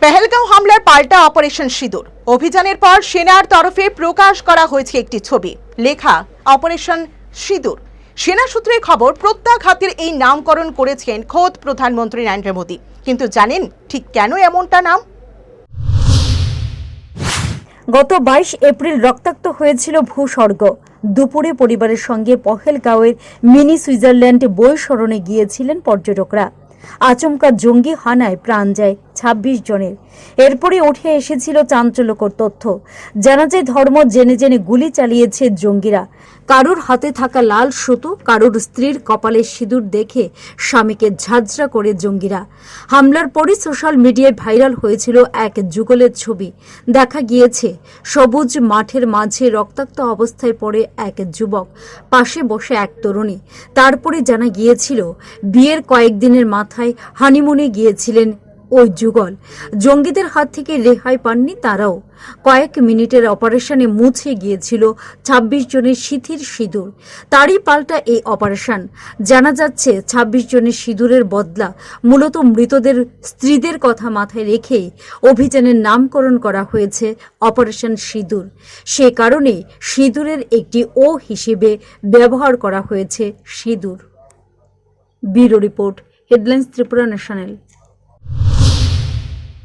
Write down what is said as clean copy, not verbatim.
পেহেলগাঁও হামলার পাল্টা অপারেশন সিঁদুর অভিযানের পর সেনার তরফে প্রকাশ করা হয়েছে একটি ছবি, লেখা অপারেশন সিঁদুর। সেনা সূত্রে খবর, প্রত্যাঘাতের এই নামকরণ করেছেন খোদ প্রধানমন্ত্রী নরেন্দ্র মোদী। কিন্তু জানেন ঠিক কেন এমনটা নাম? গত 22 এপ্রিল রক্তাক্ত হয়েছিল ভূস্বর্গ। দুপুরে পরিবারের সঙ্গে পহেলগাঁওয়ের মিনি সুইজারল্যান্ড বৈশরণে গিয়েছিলেন পর্যটকরা। আচমকা জঙ্গি হানায় প্রাণ যায় 26 জনের। এরপরে উঠে এসেছিল চাঞ্চল্যকর তথ্য। জানা যায়, ধর্ম জেনে জেনে গুলি চালিয়েছে জঙ্গিরা। কারোর হাতে থাকা লাল সুতো, কারোর স্ত্রীর কপালে সিঁদুর দেখে স্বামীকে ঝাঁঝরা করে জঙ্গিরা। হামলার পরে সোশ্যাল মিডিয়ায় ভাইরাল হয়েছিল এক যুগলের ছবি। দেখা গিয়েছে সবুজ মাঠের মাঝে রক্তাক্ত অবস্থায় পড়ে এক যুবক, পাশে বসে এক তরুণী। তারপরে জানা গিয়েছিল বিয়ের কয়েকদিনের মাথায় হানিমুনে গিয়েছিলেন ওই যুগল। জঙ্গিদের হাত থেকে রেহাই পাননি তারাও। কয়েক মিনিটের অপারেশনে মুছে গিয়েছিল 26 জনের সিঁথির সিঁদুর। তারই পাল্টা এই অপারেশন। জানা যাচ্ছে 26 জনের সিঁদুরের বদলা মূলত মৃতদের স্ত্রীদের কথা মাথায় রেখেই অভিযানের নামকরণ করা হয়েছে অপারেশন সিঁদুর। সে কারণে সিঁদুরের একটি ও হিসেবে ব্যবহার করা হয়েছে সিঁদুর। Bureau report, headlines Tripura national.